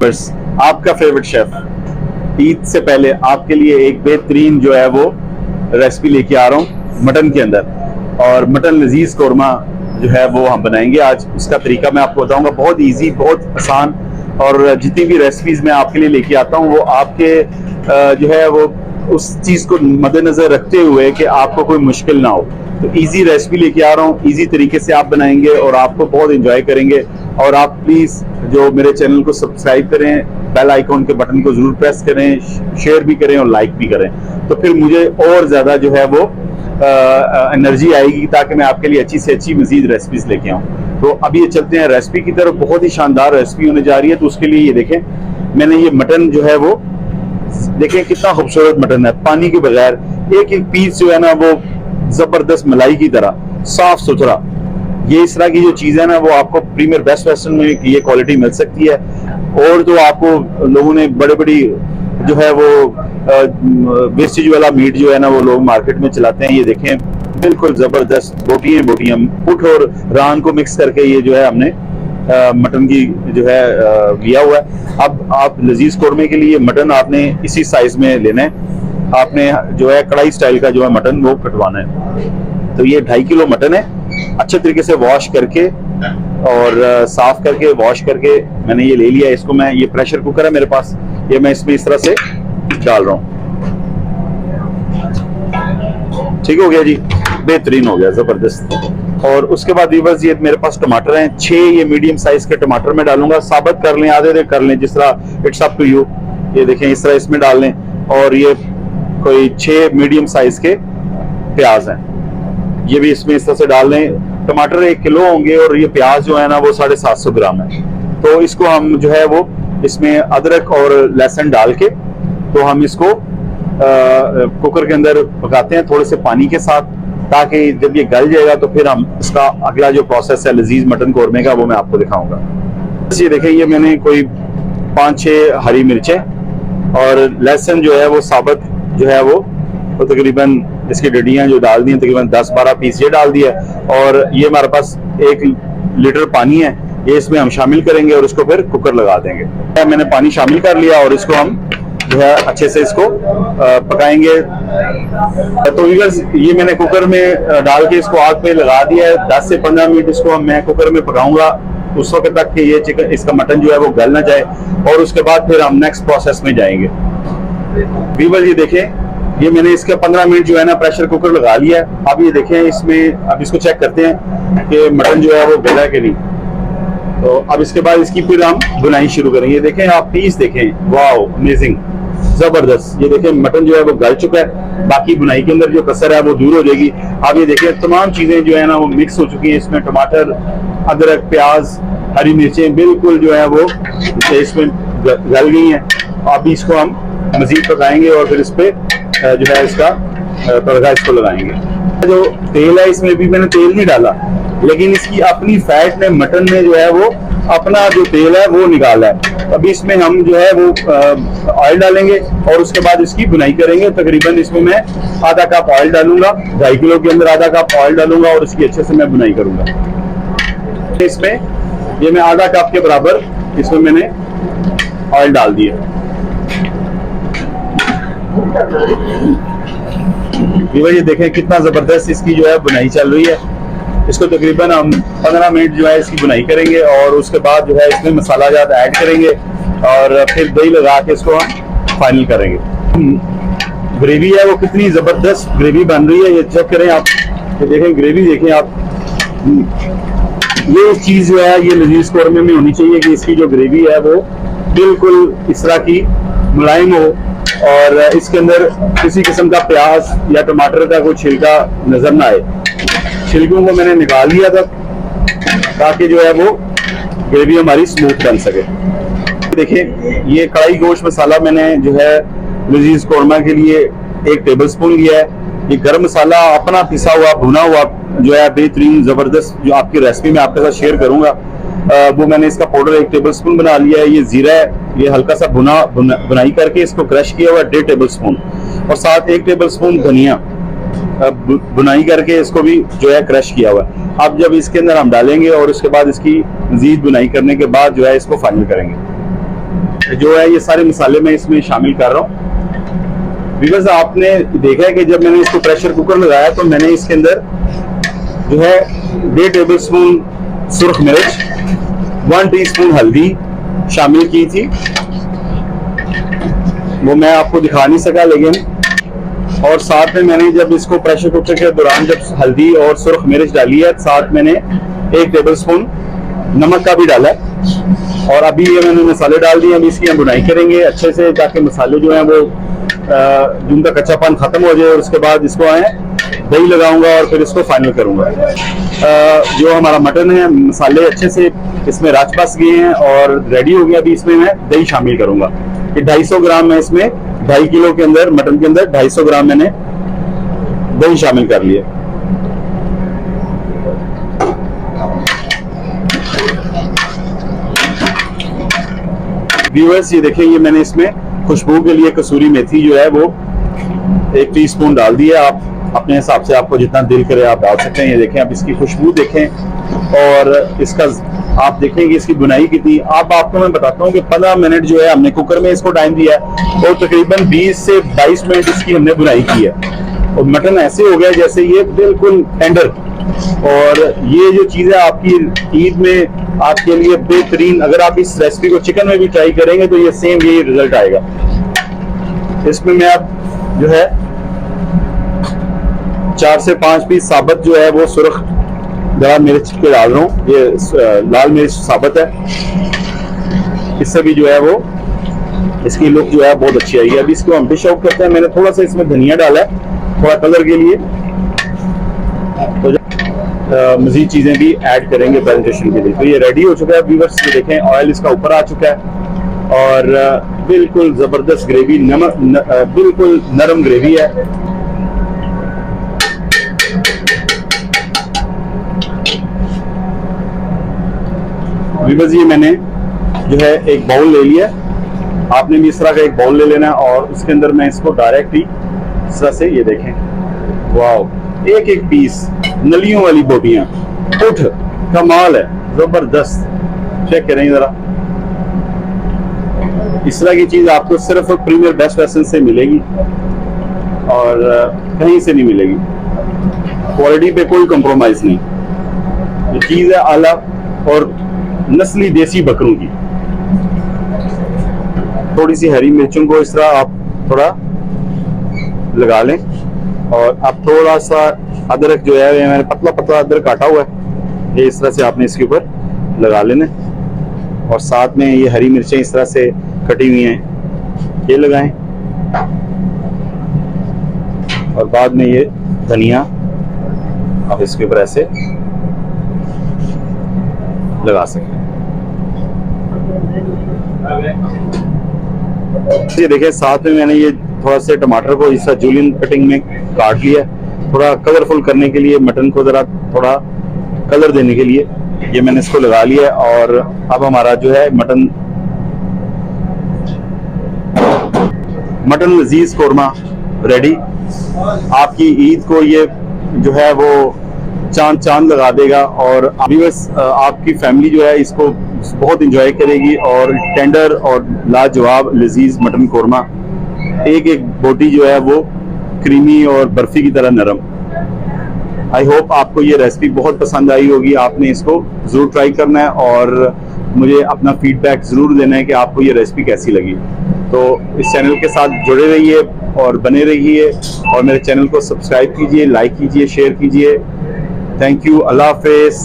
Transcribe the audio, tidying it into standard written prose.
बस आपका favourite chef Eid से पहले आपके लिए एक बेहतरीन जो है वो रेसिपी लेके आ रहा हूँ मटन के अंदर, और मटन लजीज कौरमा जो है वो हम बनाएंगे आज। उसका तरीका मैं आपको बताऊंगा, बहुत इजी, बहुत आसान, और जितनी भी रेसिपीज मैं आपके लिए लेके आता हूँ वो आपके जो है वो उस चीज को मद्देनजर रखते हुए कि आपको कोई मुश्किल ना हो। तो इजी रेसिपी लेके आ रहा हूँ, इजी तरीके से आप बनाएंगे और आपको बहुत एंजॉय करेंगे। और आप प्लीज जो मेरे चैनल को सब्सक्राइब करें, बेल आइकॉन के बटन को जरूर प्रेस करें, शेयर भी करें और लाइक भी करें, तो फिर मुझे और ज्यादा जो है वो एनर्जी आएगी ताकि मैं आपके लिए अच्छी से अच्छी मजीद रेसिपीज लेके आऊँ। तो अभी चलते हैं रेसिपी की तरफ। बहुत ही शानदार रेसिपी होने जा रही है। तो उसके लिए ये देखें, मैंने ये मटन जो है वो देखें कितना खूबसूरत मटन है, पानी के बगैर एक एक पीस जो है ना वो जबरदस्त मलाई की तरह साफ सुथरा। ये इस तरह की जो चीज है ना वो आपको प्रीमियर बेस्ट वेस्टर्न में ये क्वालिटी मिल सकती है। और जो आपको लोगों ने बड़े बड़ी जो है वो वेस्टेज वाला मीट जो है ना वो लोग मार्केट में चलाते हैं, ये देखें बिल्कुल जबरदस्त बोटियां बोटियां पुट और रान को मिक्स करके ये जो है हमने मटन की जो है लिया हुआ है। अब आप लजीज कौरमे के लिए मटन आपने इसी साइज में लेना है। आपने जो है कढ़ाई स्टाइल का जो है मटन वो कटवाना है। तो ये 2.5 किलो मटन है, अच्छे तरीके से वॉश करके और साफ करके वॉश करके मैंने ये ले लिया। इसको मैं, ये प्रेशर कुकर है मेरे पास, ये मैं इसमें इस तरह से डाल रहा हूँ। ठीक हो गया जी, बेहतरीन हो गया, जबरदस्त। और उसके बाद व्यूअर्स ये मेरे पास टमाटर हैं, 6 ये मीडियम साइज के टमाटर मैं डालूंगा। साबुत कर लें, आधे कर लें, जिस तरह, इट्स अप टू यू। ये देखें इस तरह इसमें डाल लें। और ये कोई 6 मीडियम साइज के प्याज हैं, ये भी इसमें इस तरह से डाल लें। टमाटर 1 किलो होंगे और ये प्याज जो है ना वो 750 ग्राम है। तो इसको हम जो है वो इसमें अदरक और लहसुन डाल के तो हम इसको कुकर के अंदर पकाते हैं थोड़े से पानी के साथ, ताकि जब ये गल जाएगा तो फिर हम इसका अगला जो प्रोसेस है लजीज मटन कौरमे का वो मैं आपको दिखाऊंगा। ये देखें, ये मैंने कोई 5-6 हरी मिर्चें और लहसुन जो है वो साबुत जो है वो तकरीबन इसकी डंडियां जो डाल दी हैं, तकरीबन 10-12 पीस ये डाल दिया। और ये हमारे पास 1 लीटर पानी है, ये इसमें हम शामिल करेंगे और इसको फिर कुकर लगा देंगे। मैंने पानी शामिल कर लिया और इसको हम जो है अच्छे से इसको पकाएंगे। तो ये मैंने कुकर में डाल के इसको आग पे लगा दिया है। 10 से 15 मिनट इसको मैं कुकर में पकाऊंगा, उस वक्त तक कि ये चिकन, इसका मटन जो है वो गल ना जाए। और उसके बाद फिर हम नेक्स्ट प्रोसेस में जाएंगे। व्यूअर्स ये देखें, ये मैंने इसका 15 मिनट जो है ना प्रेशर कुकर लगा लिया है। अब ये देखें इसमें, अब इसको चेक करते हैं कि मटन जो है वो गला है कि नहीं। तो अब इसके बाद इसकी फिर हम बुनाई शुरू करेंगे। देखें आप पीस देखें, वाओ अमेजिंग, जबरदस्त। ये देखें मटन जो है वो गल चुका है, बाकी बुनाई के अंदर जो कसर है वो दूर हो जाएगी। अब ये देखें तमाम चीजें जो है ना वो मिक्स हो चुकी हैं। इसमें टमाटर, अदरक, प्याज, हरी मिर्चें बिल्कुल जो है वो इसमें गल गई हैं। अब इसको हम मजीद पकाएंगे और फिर इस पे जो है इसका तड़का इसको लगाएंगे। जो तेल है इसमें भी मैंने तेल नहीं डाला, लेकिन इसकी अपनी फैट ने, मटन ने जो है वो अपना जो तेल है वो निकाला है। अभी इसमें हम जो है वो ऑयल डालेंगे और उसके बाद इसकी बुनाई करेंगे। तकरीबन इसमें मैं आधा कप ऑयल डालूंगा, 2.5 किलो के अंदर आधा कप ऑयल डालूंगा और इसकी अच्छे से मैं बुनाई करूंगा। इसमें ये मैं आधा कप के बराबर इसमें मैंने ऑयल डाल दिया। ये देखें कितना जबरदस्त इसकी जो है बुनाई चल रही है। इसको तकरीबन हम 15 मिनट जो है इसकी बुनाई करेंगे और उसके बाद जो है इसमें मसाला जात ऐड करेंगे और फिर दही लगा के इसको हम फाइनल करेंगे। ग्रेवी है वो कितनी जबरदस्त ग्रेवी बन रही है, ये चेक करें आप। ये देखें ग्रेवी, देखें आप। ये चीज जो है ये लजीज कौरमे में होनी चाहिए कि इसकी जो ग्रेवी है वो बिल्कुल इस तरह की मुलायम हो और इसके अंदर किसी किस्म का प्याज या टमाटर का कोई छिलका नजर ना आए। छिलकों को मैंने निकाल लिया था ताकि जो है वो ग्रेवी हमारी स्मूथ बन सके। देखिए ये कढ़ाई गोश्त मसाला मैंने जो है लजीज कौरमा के लिए 1 टेबलस्पून लिया है। ये गरम मसाला अपना पिसा हुआ भुना हुआ जो है बेहतरीन जबरदस्त, जो आपकी रेसिपी में आपके साथ शेयर करूंगा, वो मैंने इसका पाउडर 1 टेबलस्पून बना लिया है। ये जीरा है, ये हल्का सा बुनाई करके इसको क्रश किया हुआ 1.5 टेबलस्पून, और साथ 1 टेबलस्पून धनिया बुनाई करके इसको भी जो है क्रश किया हुआ है। अब जब इसके अंदर हम डालेंगे और उसके बाद इसकी मजीद बुनाई करने के बाद जो है इसको फाइनल करेंगे। जो है ये सारे मसाले मैं इसमें शामिल कर रहा हूँ। व्यूअर्स, आपने देखा है कि जब मैंने इसको प्रेशर कुकर लगाया तो मैंने इसके अंदर जो है 1.5 टेबल स्पून सुर्ख मिर्च, 1 टीस्पून हल्दी शामिल की थी। वो मैं आपको दिखा नहीं सका, लेकिन और साथ में मैंने जब इसको प्रेशर कुकर के दौरान जब हल्दी और सुर्ख मिर्च डाली है, साथ मैंने 1 टेबल स्पून नमक का भी डाला है। और अभी ये मैंने मसाले डाल दिए। अभी इसकी हम बुनाई करेंगे अच्छे से, ताकि मसाले जो हैं वो जिनका कच्चापन खत्म हो जाए। और उसके बाद इसको दही लगाऊंगा और फिर इसको फाइनल करूंगा। जो हमारा मटन है, मसाले अच्छे से इसमें रच बस गए हैं और रेडी हो गया। अभी इसमें मैं दही शामिल करूंगा कि 250 ग्राम में इसमें 2.5 किलो के अंदर मटन के अंदर 250 ग्राम मैंने दही शामिल कर लिया। व्यूअर्स, ये देखिए, ये मैंने इसमें खुशबू के लिए कसूरी मेथी जो है वो 1 टीस्पून डाल दी है। आप अपने हिसाब से आपको जितना दिल करे आप डाल सकते हैं। ये देखें, आप इसकी खुशबू देखें और इसका आप देखेंगे इसकी बुनाई कितनी। आपको मैं बताता हूँ कि 15 मिनट जो है हमने कुकर में इसको टाइम दिया है और तकरीबन 20 से 22 मिनट इसकी हमने बुनाई की है। और मटन ऐसे हो गया जैसे ये बिल्कुल टेंडर। और ये जो चीज़ है आपकी ईद में आपके लिए बेहतरीन, अगर आप इस रेसिपी को चिकन में भी ट्राई करेंगे तो ये सेम यही रिजल्ट आएगा। इसमें मैं अब जो है 4 से 5 पीस साबुत जो है वो सुर्ख गरम मिर्च के डाल रहा हूँ। ये लाल मिर्च साबुत है, इससे भी जो है वो इसकी लुक जो है बहुत अच्छी आई है। अभी इसको हम डिश आउट करते हैं। मैंने थोड़ा सा इसमें धनिया डाला है थोड़ा कलर के लिए, तो मजीद चीजें भी ऐड करेंगे प्रेजेंटेशन के लिए। तो ये रेडी हो चुका है व्यूअर्स, ये देखें ऑयल इसका ऊपर आ चुका है और बिल्कुल जबरदस्त ग्रेवी, बिल्कुल नरम ग्रेवी है। व्यूअर्स, ये मैंने जो है एक बाउल ले लिया। आपने भी इस तरह का एक बाउल ले लेना है और उसके अंदर मैं इसको डायरेक्टली इस तरह से, ये देखें, वाह, एक एक पीस नलियों वाली बोटियां, उठ कमाल है, जबरदस्त। चेक करें जरा, इस तरह की चीज आपको सिर्फ प्रीमियर बेस्ट रेस्टोरेंट से मिलेगी और कहीं से नहीं मिलेगी। क्वालिटी पे कोई कंप्रोमाइज नहीं। ये चीज है आला और नस्ली देसी बकरों की। थोड़ी सी हरी मिर्चों को इस तरह आप थोड़ा लगा लें और अब थोड़ा सा अदरक जो है, मैंने पतला पतला अदरक काटा हुआ है, ये इस तरह से आपने इसके ऊपर लगा लेना और साथ में ये हरी मिर्चें इस तरह से कटी हुई हैं ये लगाएं और बाद में ये धनिया आप इसके ऊपर ऐसे लगा सकते हैं। ये देखिए, साथ में मैंने ये थोड़ा से टमाटर को इस जूलियन कटिंग में काट लिया, थोड़ा कलरफुल करने के लिए, मटन को जरा थोड़ा कलर देने के लिए ये मैंने इसको लगा लिया। और अब हमारा जो है मटन लजीज कोरमा रेडी। आपकी ईद को ये जो है वो चांद लगा देगा और आपकी फैमिली जो है इसको बहुत इंजॉय करेगी। और टेंडर और लाजवाब लजीज मटन कोरमा, एक एक बोटी जो है वो क्रीमी और बर्फी की तरह नरम। आई होप आपको ये रेसिपी बहुत पसंद आई होगी। आपने इसको जरूर ट्राई करना है और मुझे अपना फीडबैक जरूर देना है कि आपको ये रेसिपी कैसी लगी। तो इस चैनल के साथ जुड़े रहिए और बने रहिए और मेरे चैनल को सब्सक्राइब कीजिए, लाइक कीजिए, शेयर कीजिए। थैंक यू, अल्लाह हाफिज़।